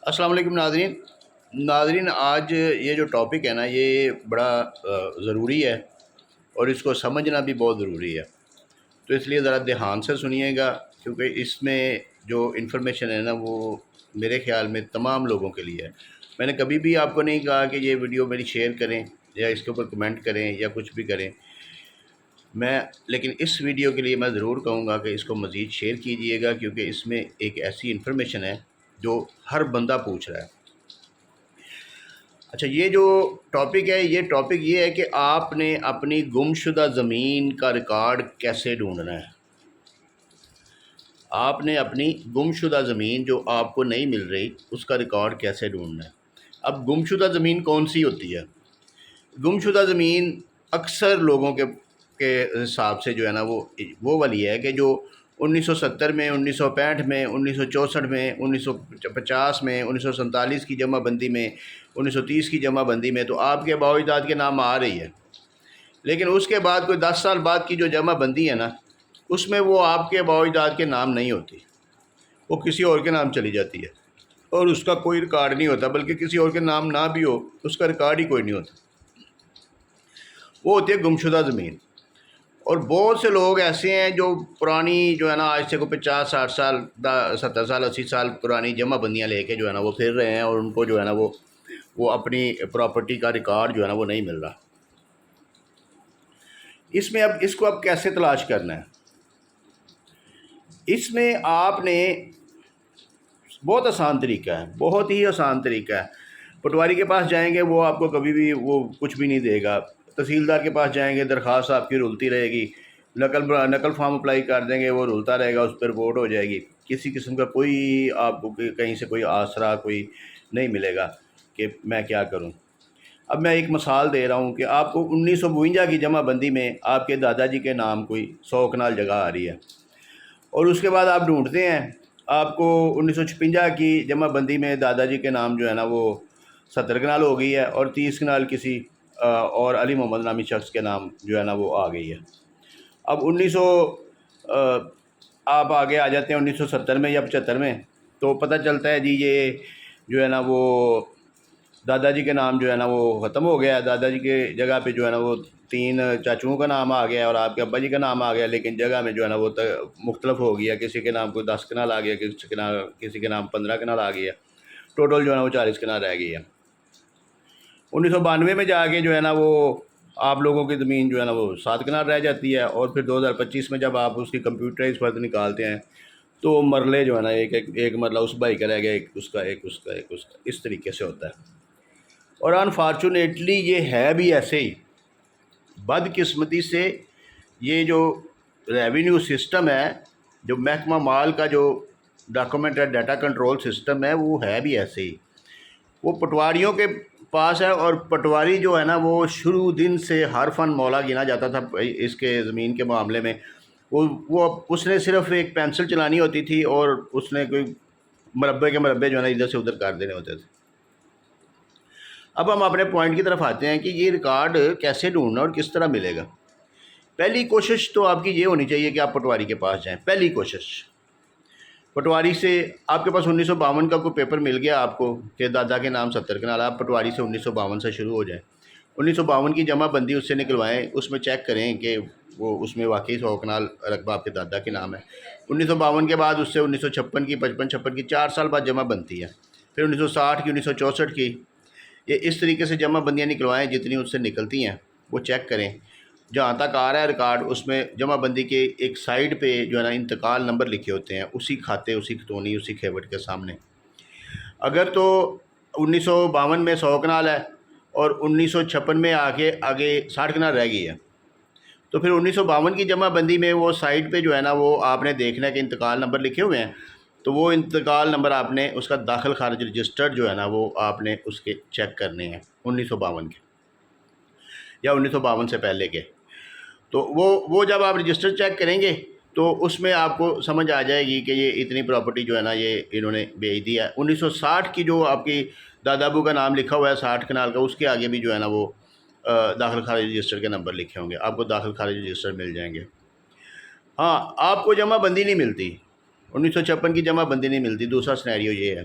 السلام علیکم ناظرین آج یہ جو ٹاپک ہے نا یہ بڑا ضروری ہے اور اس کو سمجھنا بھی بہت ضروری ہے، تو اس لیے ذرا دھیان سے سنیے گا، کیونکہ اس میں جو انفارمیشن ہے نا وہ میرے خیال میں تمام لوگوں کے لیے ہے۔ میں نے کبھی بھی آپ کو نہیں کہا کہ یہ ویڈیو میری شیئر کریں یا اس کے اوپر کمنٹ کریں یا کچھ بھی کریں، لیکن اس ویڈیو کے لیے میں ضرور کہوں گا کہ اس کو مزید شیئر کیجئے گا، کیونکہ اس میں ایک ایسی انفارمیشن ہے جو ہر بندہ پوچھ رہا ہے۔ اچھا، یہ جو ٹاپک ہے یہ ہے کہ آپ نے اپنی گمشدہ زمین کا ریکارڈ کیسے ڈھونڈنا ہے۔ آپ نے اپنی گمشدہ زمین جو آپ کو نہیں مل رہی اس کا ریکارڈ کیسے ڈھونڈنا ہے۔ اب گمشدہ زمین کون سی ہوتی ہے؟ گمشدہ زمین اکثر لوگوں کے حساب سے جو ہے نا وہ والی ہے کہ جو 1970 میں، 1965 میں، 1964 میں، 1950 میں، 1947 کی جمع بندی میں، 1930 کی جمع بندی میں تو آپ کے آباء و اجداد کے نام آ رہی ہے، لیکن اس کے بعد کوئی 10 سال بعد کی جو جمع بندی ہے نا اس میں وہ آپ کے آباء و اجداد کے نام نہیں ہوتی، وہ کسی اور کے نام چلی جاتی ہے اور اس کا کوئی ریکارڈ نہیں ہوتا، بلکہ کسی اور کے نام نہ بھی ہو اس کا ریکارڈ ہی کوئی نہیں ہوتا، وہ ہوتی ہے گمشدہ زمین۔ اور بہت سے لوگ ایسے ہیں جو پرانی جو ہے نا آج سے کو 50 60 سال 70 سال 80 سال پرانی جمع بندیاں لے کے جو ہے نا وہ پھر رہے ہیں، اور ان کو جو ہے نا وہ اپنی پراپرٹی کا ریکارڈ جو ہے نا وہ نہیں مل رہا۔ اس میں اب اس کو اب کیسے تلاش کرنا ہے؟ اس میں آپ نے بہت آسان طریقہ ہے، بہت ہی آسان طریقہ ہے۔ پٹواری کے پاس جائیں گے وہ آپ کو کبھی بھی وہ کچھ بھی نہیں دے گا، تحصیلدار کے پاس جائیں گے درخواست آپ کی رلتی رہے گی، نقل فارم اپلائی کر دیں گے وہ رلتا رہے گا، اس پر رپورٹ ہو جائے گی، کسی قسم کا کوئی آپ کو کہیں سے کوئی آسرا کوئی نہیں ملے گا کہ میں کیا کروں۔ اب میں ایک مثال دے رہا ہوں کہ آپ کو 1952 کی جمع بندی میں آپ کے دادا جی کے نام کوئی 100 کنال جگہ آ رہی ہے، اور اس کے بعد آپ ڈھونڈتے ہیں آپ کو 1956 کی جمع بندی میں دادا جی کے نام جو ہے نا وہ 70 کنال ہو گئی ہے، اور 30 کنال کسی اور علی محمد نامی شخص کے نام جو ہے نا وہ آ گئی ہے۔ اب آپ آگے آ جاتے ہیں 1970 میں یا 75 میں، تو پتہ چلتا ہے جی یہ جو ہے نا وہ دادا جی کے نام جو ہے نا وہ ختم ہو گیا، دادا جی کے جگہ پہ جو ہے نا وہ 3 چاچوؤں کا نام آ گیا اور آپ کے ابا جی کا نام آ گیا، لیکن جگہ میں جو ہے نا وہ مختلف ہو گیا، کسی کے نام کوئی 10 کنال آ گیا، کسی کے نام 15 کنال آ گیا، ٹوٹل جو ہے نا وہ 40 کنال رہ گئی ہے۔ 1992 میں جا کے جو ہے نا وہ آپ لوگوں کی زمین جو ہے نا وہ 7 کنال رہ جاتی ہے، اور پھر 2025 میں جب آپ اس کی کمپیوٹرائز فرد نکالتے ہیں تو مرلے جو ہے نا ایک مرلہ اس بھائی کا رہ گیا، ایک اس کا، اس طریقے سے ہوتا ہے۔ اور انفارچونیٹلی یہ ہے بھی ایسے ہی، بدقسمتی سے یہ جو ریونیو سسٹم ہے، جو محکمہ مال کا جو ڈاکومنٹ ہے، ڈیٹا کنٹرول سسٹم ہے، وہ ہے بھی ایسے ہی، وہ پٹواریوں کے پاس ہے، اور پٹواری جو ہے نا وہ شروع دن سے ہر فن مولا گنا جاتا تھا اس کے زمین کے معاملے میں، اس نے صرف ایک پینسل چلانی ہوتی تھی اور اس نے کوئی مربع کے مربع جو ہے نا ادھر سے ادھر کر دینے ہوتے تھے۔ اب ہم اپنے پوائنٹ کی طرف آتے ہیں کہ یہ ریکارڈ کیسے ڈھونڈنا اور کس طرح ملے گا۔ پہلی کوشش تو آپ کی یہ ہونی چاہیے کہ آپ پٹواری کے پاس جائیں۔ پہلی کوشش پٹواری سے، آپ کے پاس 1952 کا کوئی پیپر مل گیا آپ کو کہ دادا کے نام 70 کنال، آپ پٹواری سے 1952 سے شروع ہو جائیں، 1952 کی جمع بندی اس سے نکلوائیں، اس میں چیک کریں کہ وہ اس میں واقعی 100 کنال رقبہ آپ کے دادا کے نام ہے۔ 1952 کے بعد اس سے 1956 کی، 55 56 کی 4 سال بعد جمع بنتی ہے، پھر 1960 کی، 1964 کی، یہ اس طریقے سے جمع بندیاں نکلوائیں، جتنی اس سے نکلتی ہیں وہ چیک کریں۔ جہاں تک آ رہا ہے ریکارڈ، اس میں جمع بندی کے ایک سائڈ پہ جو ہے نا انتقال نمبر لکھے ہوتے ہیں، اسی کھاتے، اسی کھتونی، اسی کھیوٹ کے سامنے۔ اگر تو 1952 میں 100 کنال ہے اور 1956 میں آگے 60 کنال رہ گئی ہے، تو پھر 1952 کی جمع بندی میں وہ سائڈ پہ جو ہے نا وہ آپ نے دیکھنا ہے کہ انتقال نمبر لکھے ہوئے ہیں، تو وہ انتقال نمبر آپ نے اس کا داخل خارج رجسٹر جو ہے نا وہ آپ نے اس کے چیک کرنے ہیں، 1952 کے یا 1952 سے پہلے کے۔ تو وہ جب آپ رجسٹر چیک کریں گے تو اس میں آپ کو سمجھ آ جائے گی کہ یہ اتنی پراپرٹی جو ہے نا یہ انہوں نے بیچ دی ہے۔ 1960 کی جو آپ کی دادا ابو کا نام لکھا ہوا ہے 60 کنال کا، اس کے آگے بھی جو ہے نا وہ داخل خارج رجسٹر کے نمبر لکھے ہوں گے، آپ کو داخل خارج رجسٹر مل جائیں گے۔ ہاں، آپ کو جمع بندی نہیں ملتی، 1956 کی جمع بندی نہیں ملتی، دوسرا سینیریو یہ ہے۔